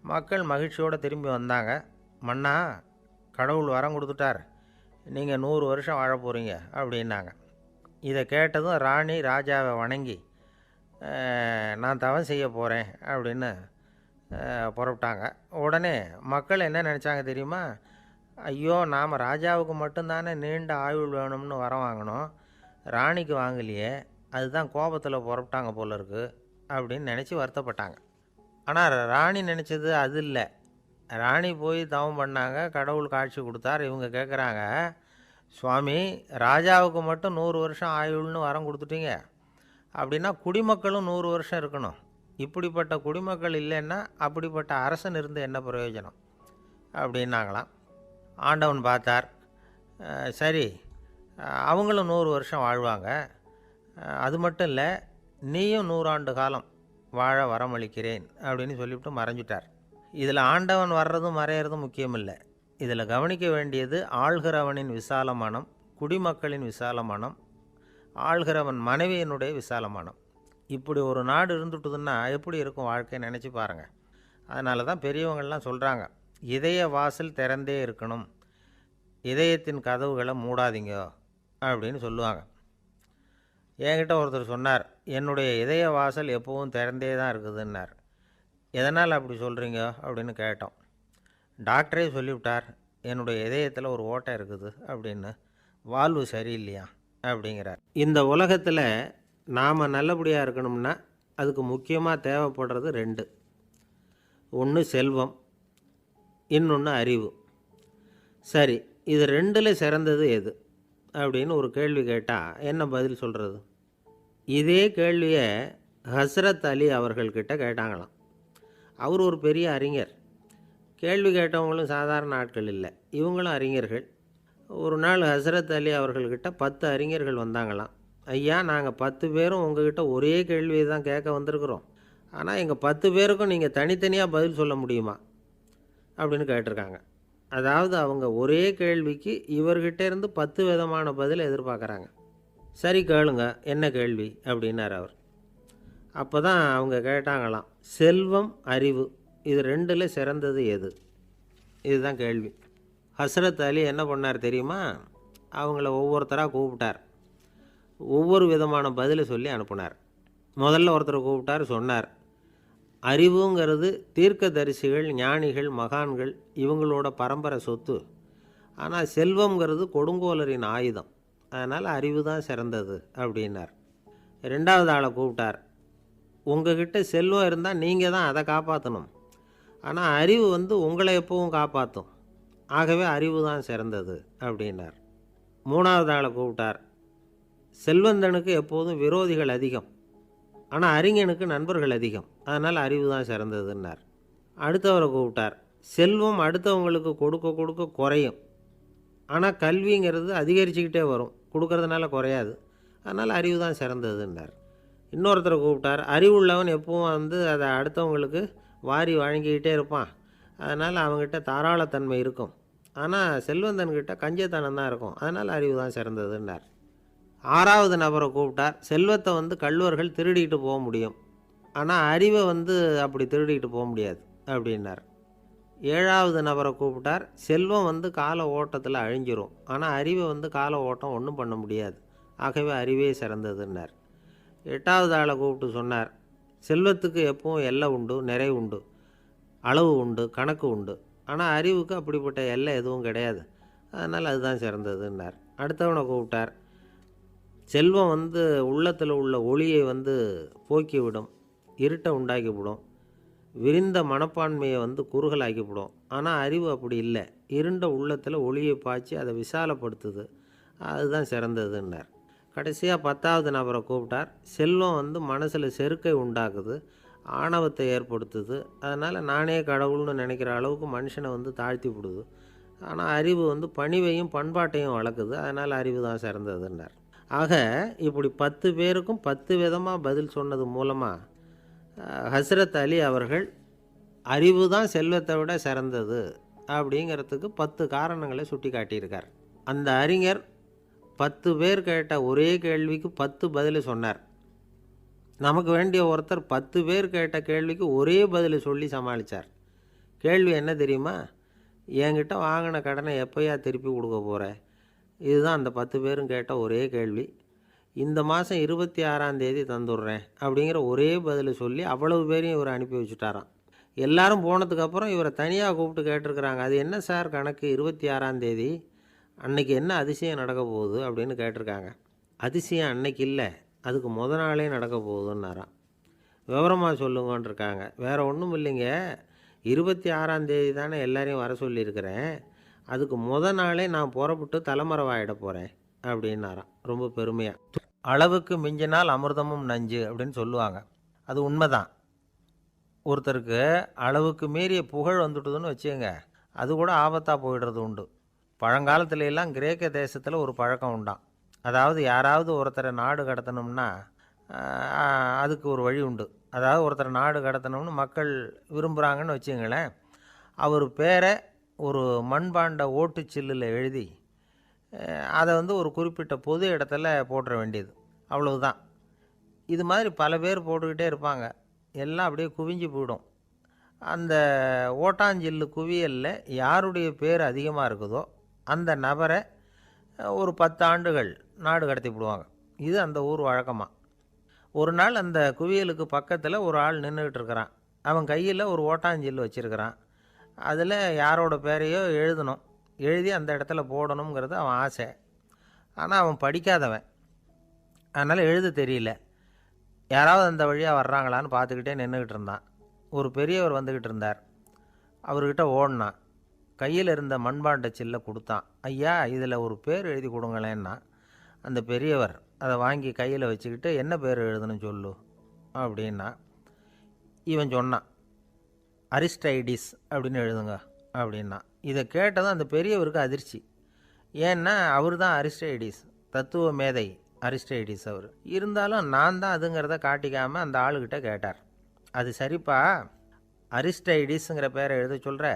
மக்கள் மகிழ்ச்சியோடு திரும்பி வந்தாங்க. மன்னா, கடவுள் வரம் கொடுத்துட்டார், நீங்கள் 100 வருஷம் வாழ போகிறீங்க அப்படின்னாங்க. இதை கேட்டதும் ராணி ராஜாவை வணங்கி நான் தவம் செய்ய போகிறேன் அப்படின்னு புறப்பட்டாங்க. உடனே மக்கள் என்ன நினச்சாங்க தெரியுமா? ஐயோ, நாம் ராஜாவுக்கு மட்டும்தானே நீண்ட ஆயுள் வேணும்னு வரம் வாங்கினோம், ராணிக்கு வாங்கலையே, அதுதான் கோபத்தில் புறப்பட்டாங்க போல இருக்குது அப்படின்னு நினச்சி வருத்தப்பட்டாங்க. ஆனால் ராணி நினச்சது அது இல்லை. ராணி போய் தவம் பண்ணாங்க, கடவுள் காட்சி கொடுத்தார். இவங்க கேட்குறாங்க, சுவாமி, ராஜாவுக்கு மட்டும் 100 வருஷம் ஆயுள்னு வரம் கொடுத்துட்டீங்க, அப்படின்னா குடிமக்களும் 100 வருஷம் இருக்கணும். இப்படிப்பட்ட குடிமக்கள் இல்லைன்னா அப்படிப்பட்ட அரசன் இருந்து என்ன பிரயோஜனம் அப்படின்னாங்களாம். ஆண்டவன் பார்த்தார், சரி அவங்களும் 100 வருஷம் வாழ்வாங்க, அது மட்டும் இல்லை, நீயும் 100 ஆண்டு காலம் வாழ வரமளிக்கிறேன் அப்படின்னு சொல்லிவிட்டு மறைஞ்சிட்டார். இதில் ஆண்டவன் வர்றதும் மறையிறதும் முக்கியமில்லை. இதில் கவனிக்க வேண்டியது ஆள்கிறவனின் விசால மனம், குடிமக்களின் விசால மனம், ஆள்கிறவன் மனைவியினுடைய விசால மனம். இப்படி ஒரு நாடு இருந்துட்டுதுன்னா எப்படி இருக்கும் வாழ்க்கை நினச்சி பாருங்கள். அதனால தான் பெரியவங்கள்லாம் சொல்கிறாங்க, இதய வாசல் திறந்தே இருக்கணும், இதயத்தின் கதவுகளை மூடாதீங்க அப்படின்னு சொல்லுவாங்க. என்கிட்ட ஒருத்தர் சொன்னார், என்னுடைய இதய வாசல் எப்போவும் திறந்தே தான் இருக்குதுன்னார். எதனால் அப்படி சொல்கிறீங்க அப்படின்னு கேட்டோம். டாக்டரே சொல்லிவிட்டார், என்னுடைய இதயத்தில் ஒரு ஓட்டை இருக்குது அப்படின்னு, வால்வு சரியில்லையா அப்படிங்கிறார். இந்த உலகத்தில் நாம் நல்லபடியாக இருக்கணும்னா அதுக்கு முக்கியமாக தேவைப்படுறது 2. ஒன்று செல்வம், இன்னொன்று அறிவு. சரி, இது 2ல் சிறந்தது எது அப்படின்னு ஒரு கேள்வி கேட்டால் என்ன பதில் சொல்கிறது? இதே கேள்வியை ஹஸ்ரத் அலி அவர்கள்கிட்ட கேட்டாங்களாம். அவர் ஒரு பெரிய அறிஞர். கேள்வி கேட்டவங்களும் சாதாரண ஆட்கள் இல்லை, இவங்களும் அறிஞர்கள். ஒரு நாள் ஹஸ்ரத் அலி அவர்கள்கிட்ட 10 அறிஞர்கள் வந்தாங்களாம். ஐயா, நாங்கள் 10 பேரும் உங்ககிட்ட ஒரே கேள்வியை தான் கேட்க வந்திருக்கிறோம், ஆனால் எங்கள் 10 பேருக்கும் நீங்கள் தனித்தனியாக பதில் சொல்ல முடியுமா அப்படின்னு கேட்டிருக்காங்க. அதாவது அவங்க ஒரே கேள்விக்கு இவர்கிட்ட இருந்து 10 விதமான பதில் எதிர்பார்க்குறாங்க. சரி கேளுங்க, என்ன கேள்வி அப்படின்னார் அவர். அப்போ தான் அவங்க கேட்டாங்களாம், செல்வம், அறிவு, இது 2ல் சிறந்தது எது? இதுதான் கேள்வி. ஹஸ்ரத் அலி என்ன பண்ணார் தெரியுமா? அவங்கள ஒவ்வொருத்தராக கூப்பிட்டார், ஒவ்வொரு விதமான பதிலை சொல்லி அனுப்புனார். முதல்ல ஒருத்தரை கூப்பிட்டார், சொன்னார், அறிவுங்கிறது தீர்க்கதரிசிகள், ஞானிகள், மகான்கள் இவங்களோட பரம்பரை சொத்து. ஆனால் செல்வங்கிறது கொடுங்கோலரின் ஆயுதம், அதனால் அறிவு தான் சிறந்தது அப்படின்னார். 2வது ஆளை கூப்பிட்டார், உங்ககிட்ட செல்வம் இருந்தால் நீங்கள் தான் அதை காப்பாற்றணும், ஆனால் அறிவு வந்து உங்களை எப்பவும் காப்பாற்றும், ஆகவே அறிவு தான் சிறந்தது அப்படின்னார். 3வது ஆளை கூப்பிட்டார், செல்வந்தனுக்கு எப்போதும் விரோதிகள் அதிகம், ஆனால் அறிஞனுக்கு நண்பர்கள் அதிகம், அதனால் அறிவு தான் சிறந்ததுன்னார். அடுத்தவரை கூப்பிட்டார், செல்வம் அடுத்தவங்களுக்கு கொடுக்க கொடுக்க குறையும், ஆனால் கல்விங்கிறது அதிகரிச்சுக்கிட்டே வரும், கொடுக்கறதுனால குறையாது, அதனால் அறிவு தான் சிறந்ததுன்னார். இன்னொருத்தரை கூப்பிட்டார், அறிவுள்ளவன் எப்பவும் வந்து அதை அடுத்தவங்களுக்கு வாரி வழங்கிக்கிட்டே இருப்பான், அதனால் அவங்ககிட்ட தாராளத்தன்மை இருக்கும், ஆனால் செல்வந்தன்கிட்ட கஞ்சத்தனம் தான் இருக்கும், அதனால் அறிவு தான் சிறந்ததுன்னார். 6வது நபரை கூப்பிட்டார், செல்வத்தை வந்து கள்வர்கள் திருடிக்கிட்டு போக முடியும், ஆனால் அறிவை வந்து அப்படி திருடிக்கிட்டு போக முடியாது அப்படின்னார். 7வது நபரை கூப்பிட்டார், செல்வம் வந்து கால ஓட்டத்தில் அழிஞ்சிரும், ஆனால் அறிவை வந்து கால ஓட்டம் ஒன்றும் பண்ண முடியாது, ஆகவே அறிவே சிறந்ததுன்னார். 8வது ஆளை கூப்பிட்டு சொன்னார், செல்வத்துக்கு எப்பவும் எல்லை உண்டு, நிறை உண்டு, அளவு உண்டு, கணக்கு உண்டு, ஆனால் அறிவுக்கு அப்படிப்பட்ட எல்லை எதுவும் கிடையாது, அதனால் அதுதான் சிறந்ததுன்னார். அடுத்தவனை கூப்பிட்டார், செல்வம் வந்து உள்ளத்தில் உள்ள ஒளியை வந்து போக்கிவிடும், இருட்டை உண்டாக்கிவிடும், விரிந்த மனப்பான்மையை வந்து குறுகலாக்கிவிடும். ஆனால் அறிவு அப்படி இல்லை, இருண்ட உள்ளத்தில் ஒளியை பாய்ச்சி அதை விசாலப்படுத்துது, அதுதான் சிறந்ததுன்னார். கடைசியாக 10வது நபரை கூப்பிட்டார். செல்வம் வந்து மனசில் செருக்கை உண்டாக்குது, ஆணவத்தை ஏற்படுத்துது, அதனால் நானே கடவுள்னு நினைக்கிற அளவுக்கு மனுஷனை வந்து தாழ்த்தி விடுது. ஆனால் அறிவு வந்து பணிவையும் பண்பாட்டையும் வளர்க்குது, அதனால் அறிவு தான் சிறந்ததுன்னார். ஆக இப்படி 10 பேருக்கும் 10 விதமாக பதில் சொன்னது மூலமாக ஹஸ்ரத் அலி அவர்கள் அறிவு தான் செல்வத்தை விட சிறந்தது அப்படிங்கிறதுக்கு 10 காரணங்களை சுட்டி காட்டியிருக்கார். அந்த அறிஞர் 10 பேர் கேட்ட ஒரே கேள்விக்கு 10 பதில் சொன்னார். நமக்கு வேண்டிய ஒருத்தர் 10 பேர் கேட்ட கேள்விக்கு ஒரே பதில் சொல்லி சமாளித்தார். கேள்வி என்ன தெரியுமா? என்கிட்ட வாங்கின கடனை எப்போயா திருப்பி கொடுக்க போகிற? இதுதான் அந்த 10 பேரும் கேட்ட ஒரே கேள்வி. இந்த மாதம் 26ஆம் தேதி தந்துடுறேன் அப்படிங்கிற ஒரே பதில் சொல்லி அவ்வளவு பேரையும் இவர் அனுப்பி வச்சுட்டாராம். எல்லாரும் போனதுக்கப்புறம் இவரை தனியாக கூப்பிட்டு கேட்டிருக்கிறாங்க. அது என்ன சார் கணக்கு, 26ஆம் தேதி அன்னைக்கு என்ன அதிசயம் நடக்க போகுது அப்படின்னு கேட்டிருக்காங்க. அதிசயம் அன்னைக்கு இல்லை, அதுக்கு நாளே நடக்க போகுதுன்னாராம். விவரமாக சொல்லுங்கன்னு இருக்காங்க. வேறு ஒன்றும் இல்லைங்க, 26ஆம் தேதி தானே எல்லாரையும் வர சொல்லியிருக்கிறேன், அதுக்கு நாளே நான் புறப்பட்டு தலைமறைவாயிட போகிறேன் அப்படின்னாராம். ரொம்ப பெருமையாக. அளவுக்கு மிஞ்சினால் அமிர்தமும் நஞ்சு அப்படின்னு சொல்லுவாங்க. அது உண்மைதான். ஒருத்தருக்கு அளவுக்கு மீறிய புகழ் வந்துட்டுதுன்னு வச்சுங்க, அது கூட ஆபத்தாக போயிடுறது உண்டு. பழங்காலத்துல எல்லாம் கிரேக்க தேசத்தில் ஒரு பழக்கம் உண்டாம். அதாவது யாராவது ஒருத்தரை நாடு கடத்தணும்னா அதுக்கு ஒரு வழி உண்டு. அதாவது ஒருத்தரை நாடு கடத்தணும்னு மக்கள் விரும்புகிறாங்கன்னு வச்சுங்களேன், அவர் பேரை ஒரு மண்பாண்ட ஓட்டுச்சில்லில் எழுதி அதை வந்து ஒரு குறிப்பிட்ட பொது இடத்துல போட்டுற வேண்டியது, அவ்வளவுதான். இது மாதிரி பல பேர் போட்டுக்கிட்டே இருப்பாங்க, எல்லாம் அப்படியே குவிஞ்சு போயிடும். அந்த ஓட்டாஞ்சில்லு குவியலில் யாருடைய பேர் அதிகமாக இருக்குதோ அந்த நபரை ஒரு 10 ஆண்டுகள் நாடு கடத்தி விடுவாங்க. இது அந்த ஊர் வழக்கமாக. ஒரு நாள் அந்த குவியலுக்கு பக்கத்தில் ஒரு ஆள் நின்றுக்கிட்டு இருக்கிறான். அவன் கையில் ஒரு ஓட்டாஞ்சில்லு வச்சுருக்கிறான். அதில் யாரோட பேரையோ எழுதணும், எழுதி அந்த இடத்துல போடணுங்கிறது அவன் ஆசை. ஆனால் அவன் படிக்காதவன், அதனால் எழுத தெரியல. யாராவது அந்த வழியாக வர்றாங்களான்னு பார்த்துக்கிட்டே நின்றுக்கிட்டு இருந்தான். ஒரு பெரியவர் வந்துக்கிட்டு இருந்தார். அவர்கிட்ட ஓடினான். கையில் இருந்த மண்பாண்ட சில்லை கொடுத்தான். ஐயா, இதில் ஒரு பேர் எழுதி கொடுங்களேன்னா. அந்த பெரியவர் அதை வாங்கி கையில் வச்சுக்கிட்டு, என்ன பேர் எழுதணும் சொல்லு அப்படின்னா. இவன் சொன்னான், அரிஸ்டைடிஸ் அப்படின்னு எழுதுங்க அப்படின்னா. இதை கேட்டதும் அந்த பெரியவருக்கு அதிர்ச்சி. ஏன்னா அவர் தான் அரிஸ்டைடிஸ், தத்துவ மேதை அரிஸ்டைடிஸ் அவர். இருந்தாலும் நான் தான் அதுங்கிறத காட்டிக்காமல் அந்த ஆளுக்கிட்ட கேட்டார். அது சரிப்பா, அரிஸ்டைடிஸுங்கிற பேரை எழுத சொல்கிற,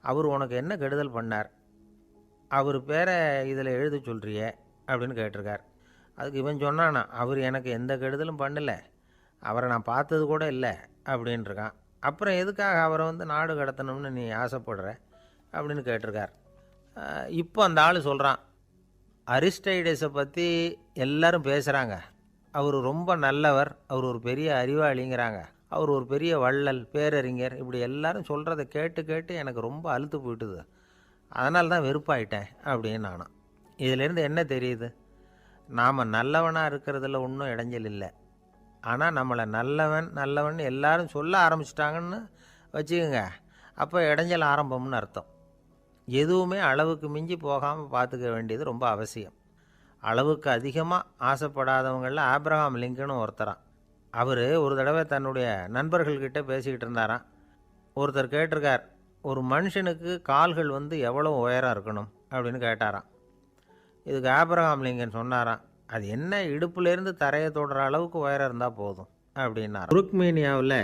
அவர் உனக்கு என்ன கெடுதல் பண்ணார், அவர் பேரை இதில் எழுத சொல்கிறியே அப்படின்னு கேட்டிருக்கார். அதுக்கு இவன் சொன்னானா, அவர் எனக்கு எந்த கெடுதலும் பண்ணலை, அவரை நான் பார்த்தது கூட இல்லை அப்படின்ட்டுருக்கான். அப்புறம் எதுக்காக அவரை வந்து நாடு கடத்தணும்னு நீ ஆசைப்படுற அப்படின்னு கேட்டிருக்கார். இப்போ அந்த ஆள் சொல்கிறான், அரிஸ்டைடஸை பற்றி எல்லாரும் பேசுகிறாங்க, அவர் ரொம்ப நல்லவர், அவர் ஒரு பெரிய அறிவாளிங்கிறாங்க, அவர் ஒரு பெரிய வள்ளல், பேரறிஞர், இப்படி எல்லாரும் சொல்கிறத கேட்டு கேட்டு எனக்கு ரொம்ப அலுத்து போயிட்டுது, அதனால தான் வெறுப்பாயிட்டேன் அப்படின்னு நானும். இதிலேருந்து என்ன தெரியுது? நாம் நல்லவனாக இருக்கிறதுல ஒன்றும் இடைஞ்சல் இல்லை. ஆனால் நம்மளை நல்லவன் நல்லவன் எல்லாரும் சொல்ல ஆரம்பிச்சிட்டாங்கன்னு வச்சுக்கோங்க, அப்போ இடைஞ்சல் ஆரம்பம்னு அர்த்தம். எதுவுமே அளவுக்கு மிஞ்சி போகாமல் பார்த்துக்க வேண்டியது ரொம்ப அவசியம். அளவுக்கு அதிகமாக ஆசைப்படாதவங்களில் ஆப்ரஹாம் லிங்கனும் ஒருத்தரான். அவர் ஒரு தடவை தன்னுடைய நண்பர்கள்கிட்ட பேசிக்கிட்டு இருந்தாராம். ஒருத்தர் கேட்டிருக்கார், ஒரு மனுஷனுக்கு கால்கள் வந்து எவ்வளோ உயரம் இருக்கணும் அப்படின்னு கேட்டாராம். இதுக்கு ஆப்ரஹாம் லிங்கன் சொன்னாராம், அது என்ன, இடுப்புலேருந்து தரையை தொடுற அளவுக்கு உயரம் இருந்தால் போதும் அப்படின்னார். துருக்மேனியாவில்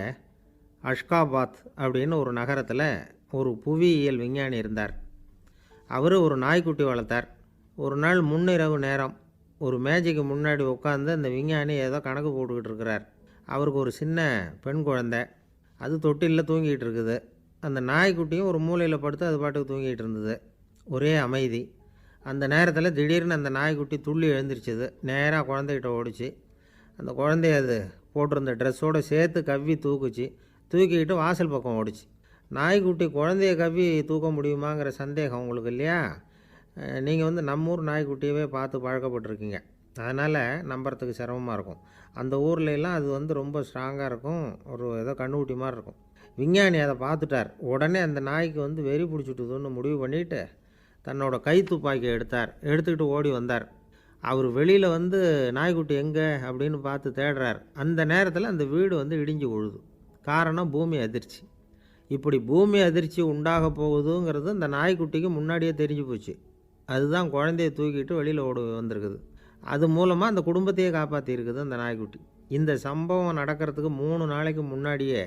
அஷ்காபாத் அப்படின்னு ஒரு நகரத்தில் ஒரு புவியியல் விஞ்ஞானி இருந்தார். அவர் ஒரு நாய்க்குட்டி வளர்த்தார். ஒரு நாள் முன்னிரவு நேரம் ஒரு மேஜைக்கு முன்னாடி உட்காந்து அந்த விஞ்ஞானி ஏதோ கணக்கு போட்டுக்கிட்டு இருக்கிறார். அவருக்கு ஒரு சின்ன பெண் குழந்தை, அது தொட்டிலில் தூங்கிட்டு இருக்குது. அந்த நாய்க்குட்டியும் ஒரு மூலையில் படுத்து அது பாட்டுக்கு தூங்கிட்டு இருந்தது. ஒரே அமைதி. அந்த நேரத்தில் திடீர்னு அந்த நாய்க்குட்டி துள்ளி எழுந்திரிச்சிது. நேராக குழந்தைகிட்ட ஓடிச்சு. அந்த குழந்தைய அது போட்டிருந்த ட்ரெஸ்ஸோடு சேர்த்து கவ்வி தூக்குச்சு. தூக்கிக்கிட்டு வாசல் பக்கம் ஓடிச்சு. நாய்க்குட்டி குழந்தைய கவ்வி தூக்க முடியுமாங்கிற சந்தேகம் உங்களுக்கு இல்லையா? நீங்கள் வந்து நம்ம ஊர் நாய்க்குட்டியவே பார்த்து பழக்கப்பட்டிருக்கீங்க. அதனால் நம்புறதுக்கு சிரமமாக இருக்கும். அந்த ஊர்லெலாம் அது வந்து ரொம்ப ஸ்ட்ராங்காக இருக்கும், ஒரு ஏதோ கண்ணுக்குட்டி மாதிரி இருக்கும். விஞ்ஞானி அதை பார்த்துட்டார். உடனே அந்த நாய்க்கு வந்து வெறி பிடிச்சிட்டுதுன்னு முடிவு பண்ணிவிட்டு தன்னோட கை துப்பாக்கியை எடுத்துக்கிட்டு ஓடி வந்தார். அவர் வெளியில் வந்து நாய்க்குட்டி எங்கே அப்படின்னு பார்த்து தேடுறார். அந்த நேரத்தில் அந்த வீடு வந்து இடிஞ்சு விழுது. காரணம் பூமி அதிர்ச்சி. இப்படி பூமி அதிர்ச்சி உண்டாக போகுதுங்கிறது அந்த நாய்க்குட்டிக்கு முன்னாடியே தெரிஞ்சு போச்சு. அதுதான் குழந்தைய தூக்கிட்டு வெளியில் ஓடி வந்திருக்குது. அது மூலமாக அந்த குடும்பத்தையே காப்பாற்றியிருக்குது அந்த நாய்க்குட்டி. இந்த சம்பவம் நடக்கிறதுக்கு 3 நாளைக்கு முன்னாடியே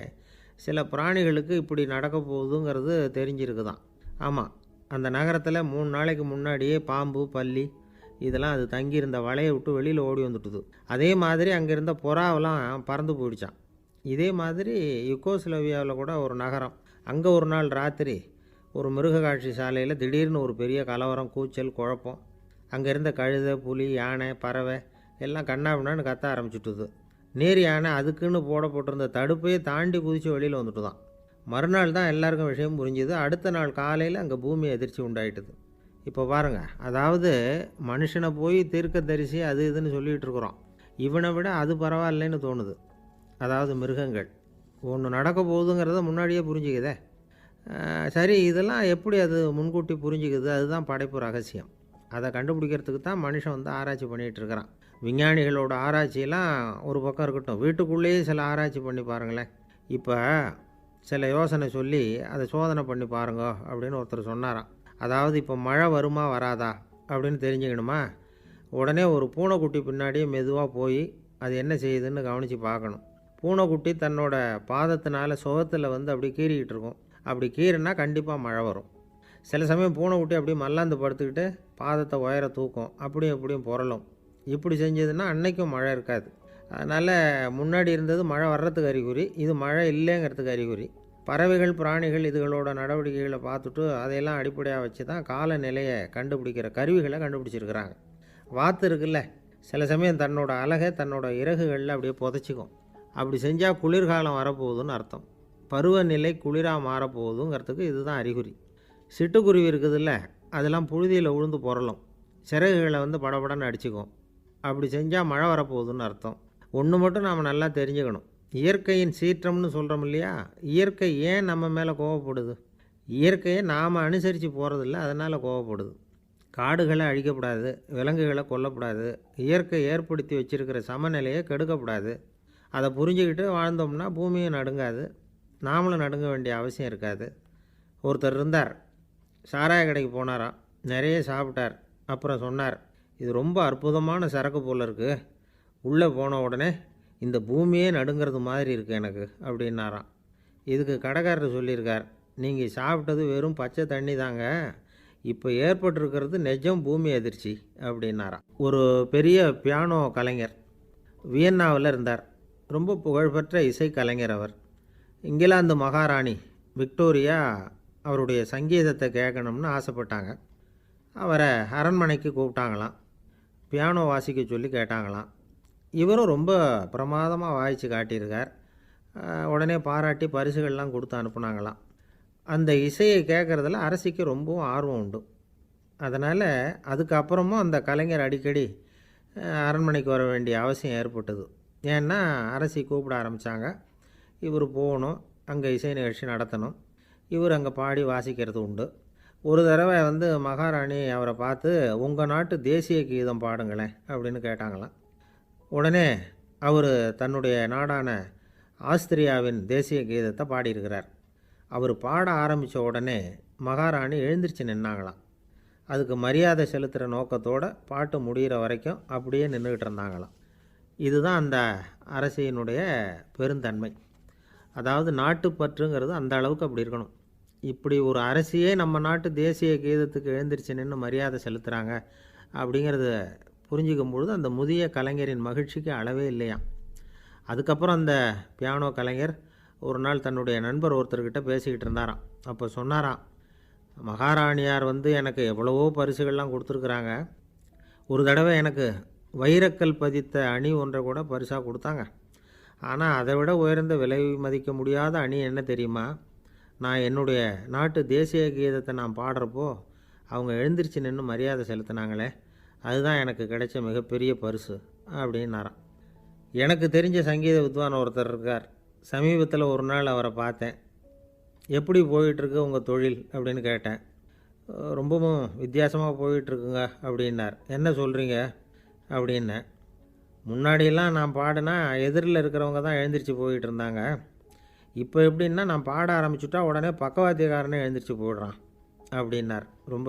சில பிராணிகளுக்கு இப்படி நடக்க போகுதுங்கிறது தெரிஞ்சிருக்குதான். ஆமாம், அந்த நகரத்தில் 3 நாளைக்கு முன்னாடியே பாம்பு, பல்லி இதெல்லாம் அது தங்கியிருந்த வலையை விட்டு வெளியில் ஓடி வந்துட்டுது. அதே மாதிரி அங்கே இருந்த புறாவெல்லாம் பறந்து போயிடுச்சான். இதே மாதிரி யுகோஸ்லோவியாவில் கூட ஒரு நகரம், அங்கே ஒரு நாள் ராத்திரி ஒரு மிருக காட்சி சாலையில் திடீர்னு ஒரு பெரிய கலவரம், கூச்சல், குழப்பம். அங்கே இருந்த கழுதை, புலி, யானை, பறவை எல்லாம் கண்ணாபின்னான்னு கத்த ஆரம்பிச்சுட்டுது. நேர் யானை அதுக்குன்னு போடப்பட்டிருந்த தடுப்பையே தாண்டி குதித்து வெளியில் வந்துட்டு தான். மறுநாள் தான் எல்லாருக்கும் விஷயம் புரிஞ்சுது. அடுத்த நாள் காலையில் அங்கே பூமி அதிர்ச்சி உண்டாயிட்டுது. இப்போ பாருங்கள், அதாவது மனுஷனை போய் தீர்க்கதரிசி அது இதுன்னு சொல்லிகிட்டு இருக்கிறோம். இவனை விட அது பரவாயில்லைன்னு தோணுது. அதாவது மிருகங்கள் ஒன்று நடக்க போகுதுங்கிறத முன்னாடியே புரிஞ்சுக்குதே. சரி, இதெல்லாம் எப்படி அது முன்கூட்டி புரிஞ்சுக்குது? அதுதான் படைப்பு ரகசியம். அதை கண்டுபிடிக்கிறதுக்கு தான் மனுஷன் வந்து ஆராய்ச்சி பண்ணிகிட்டு இருக்கிறான். விஞ்ஞானிகளோட ஆராய்ச்சியெல்லாம் ஒரு பக்கம் இருக்கட்டும், வீட்டுக்குள்ளேயே சில ஆராய்ச்சி பண்ணி பாருங்களேன். இப்போ சில யோசனை சொல்லி அதை சோதனை பண்ணி பாருங்க அப்படின்னு ஒருத்தர் சொன்னாராம். அதாவது இப்போ மழை வருமா வராதா அப்படின்னு தெரிஞ்சுக்கணுமா, உடனே ஒரு பூனைக்குட்டி பின்னாடியே மெதுவாக போய் அது என்ன செய்யுதுன்னு கவனித்து பார்க்கணும். பூனைக்குட்டி தன்னோட பாதத்தினால சுகத்தில் வந்து அப்படி கீறிக்கிட்டு இருக்கும். அப்படி கீறினா கண்டிப்பாக மழை வரும். சில சமயம் பூனைக்குட்டி அப்படியே மல்லாந்து படுத்துக்கிட்டு பாதத்தை உயர தூக்கும், அப்படியும் புரளும். இப்படி செஞ்சதுன்னா அன்னைக்கும் மழை இருக்காது. அதனால் முன்னாடி இருந்தது மழை வர்றதுக்கு அறிகுறி, இது மழை இல்லைங்கிறதுக்கு அறிகுறி. பறவைகள், பிராணிகள் இதுகளோட நடவடிக்கைகளை பார்த்துட்டு அதையெல்லாம் அடிப்படையாக வச்சு தான் காலநிலையை கண்டுபிடிக்கிற கருவிகளை கண்டுபிடிச்சிருக்கிறாங்க. வாத்து இருக்குல்ல, சில சமயம் தன்னோட அழகை தன்னோட இறகுகளில் அப்படியே புதைச்சிக்கும். அப்படி செஞ்சால் குளிர்காலம் வரப்போகுதுன்னு அர்த்தம். பருவநிலை குளிராக மாறப்போகுதுங்கிறதுக்கு இதுதான் அறிகுறி. சிட்டுக்குருவி இருக்குதுல்ல, அதெல்லாம் புழுதியில் உழுந்து புரளும், சிறகுகளை வந்து படபடன்னு அடிச்சுக்கும். அப்படி செஞ்சால் மழை வரப்போகுதுன்னு அர்த்தம். ஒன்று மட்டும் நாம் நல்லா தெரிஞ்சுக்கணும், இயற்கையின் சீற்றம்னு சொல்கிறோம் இல்லையா, இயற்கை ஏன் நம்ம மேலே கோவப்படுது? இயற்கையை நாம் அனுசரித்து போகிறதில்ல, அதனால் கோவப்படுது. காடுகளை அழிக்கப்படாது, விலங்குகளை கொல்லக்கூடாது, இயற்கை ஏற்படுத்தி வச்சுருக்கிற சமநிலையை கெடுக்கக்கூடாது. அதை புரிஞ்சுக்கிட்டு வாழ்ந்தோம்னா பூமியும் நடுங்காது, நாமளும் நடுங்க வேண்டிய அவசியம் இருக்காது. ஒருத்தர் இருந்தார், சாராய கடைக்கு போனாராம், நிறைய சாப்பிட்டார். அப்புறம் சொன்னார், இது ரொம்ப அற்புதமான சரக்கு போல் இருக்குது, உள்ளே போன உடனே இந்த பூமியே நடுங்கிறது மாதிரி இருக்குது எனக்கு அப்படின்னாராம். இதுக்கு கடைக்காரர் சொல்லியிருக்கார், நீங்கள் சாப்பிட்டது வெறும் பச்சை தண்ணி தாங்க, இப்போ ஏற்பட்டிருக்கிறது நிஜம் பூமி அதிர்ச்சி அப்படின்னாராம். ஒரு பெரிய பியானோ கலைஞர் வியன்னாவில் இருந்தார். ரொம்ப புகழ்பெற்ற இசை கலைஞர் அவர். இங்கிலாந்து மகாராணி விக்டோரியா அவருடைய சங்கீதத்தை கேட்கணும்னு ஆசைப்பட்டாங்க. அவரை அரண்மனைக்கு கூப்பிட்டாங்களாம். பியானோ வாசிக்க சொல்லி கேட்டாங்களாம். இவரும் ரொம்ப பிரமாதமாக வாய்ச்சி காட்டியிருக்கார். உடனே பாராட்டி பரிசுகள்லாம் கொடுத்து அனுப்புனாங்களாம். அந்த இசையை கேட்குறதுல அரசிக்கு ரொம்பவும் ஆர்வம் உண்டு. அதனால் அதுக்கப்புறமும் அந்த கலைஞர் அடிக்கடி அரண்மனைக்கு வர வேண்டிய அவசியம் ஏற்பட்டது. ஏன்னா அரசி கூப்பிட ஆரம்பித்தாங்க. இவர் போகணும், அங்கே இசை நிகழ்ச்சி நடத்தணும். இவர் அங்கே பாடி வாசிக்கிறது உண்டு. ஒரு தடவை வந்து மகாராணி அவரை பார்த்து, உங்கள் நாட்டு தேசிய கீதம் பாடுங்களேன் அப்படின்னு கேட்டாங்களாம். உடனே அவர் தன்னுடைய நாடான ஆஸ்திரியாவின் தேசிய கீதத்தை பாடியிருக்கிறார். அவர் பாட ஆரம்பித்த உடனே மகாராணி எழுந்திரிச்சு நின்னாங்களாம். அதுக்கு மரியாதை செலுத்துகிற நோக்கத்தோடு பாட்டு முடிகிற வரைக்கும் அப்படியே நின்றுக்கிட்டு இருந்தாங்களாம். இதுதான் அந்த அரசியினுடைய பெருந்தன்மை. அதாவது நாட்டுப்பற்றுங்கிறது அந்த அளவுக்கு அப்படி இருக்கணும். இப்படி ஒரு அரசியே நம்ம நாட்டு தேசிய கீதத்துக்கு எழுந்திரிச்சு நின்று மரியாதை செலுத்துகிறாங்க அப்படிங்கிறத புரிஞ்சிக்கும் பொழுது அந்த முதிய கலைஞரின் மகிழ்ச்சிக்கு அளவே இல்லையாம். அதுக்கப்புறம் அந்த பியானோ கலைஞர் ஒரு நாள் தன்னுடைய நண்பர் ஒருத்தர்கிட்ட பேசிக்கிட்டு இருந்தாராம். அப்போ சொன்னாராம், மகாராணியார் வந்து எனக்கு எவ்வளவோ பரிசுகள்லாம் கொடுத்துருக்குறாங்க. ஒரு தடவை எனக்கு வைரக்கல் பதித்த அணி ஒன்றை கூட பரிசாக கொடுத்தாங்க. ஆனால் அதை விட உயர்ந்த விலை மதிக்க முடியாத அணி என்ன தெரியுமா? நான் என்னுடைய நாட்டு தேசிய கீதத்தை நான் பாடுறப்போ அவங்க எழுந்திரிச்சு நின்று மரியாதை செலுத்தினாங்களே, அதுதான் எனக்கு கிடைச்ச மிகப்பெரிய பரிசு அப்படின்னாராம். எனக்கு தெரிஞ்ச சங்கீத வித்வான் ஒருத்தர் இருக்கார். சமீபத்தில் ஒரு நாள் அவரை பார்த்தேன். எப்படி போயிட்டுருக்கு உங்கள் தொழில் அப்படின்னு கேட்டேன். ரொம்பவும் வித்தியாசமாக போயிட்டுருக்குங்க அப்படின்னார். என்ன சொல்கிறீங்க அப்படின்னேன். முன்னாடியெல்லாம் நான் பாடினா எதிரில் இருக்கிறவங்க தான் எழுந்திரிச்சு போயிட்டு இருந்தாங்க. இப்போ எப்படின்னா நான் பாட ஆரம்பிச்சுட்டா உடனே பக்கவாத்தியக்காரனே எழுந்திரிச்சு போயிடுறான் அப்படின்னார். ரொம்ப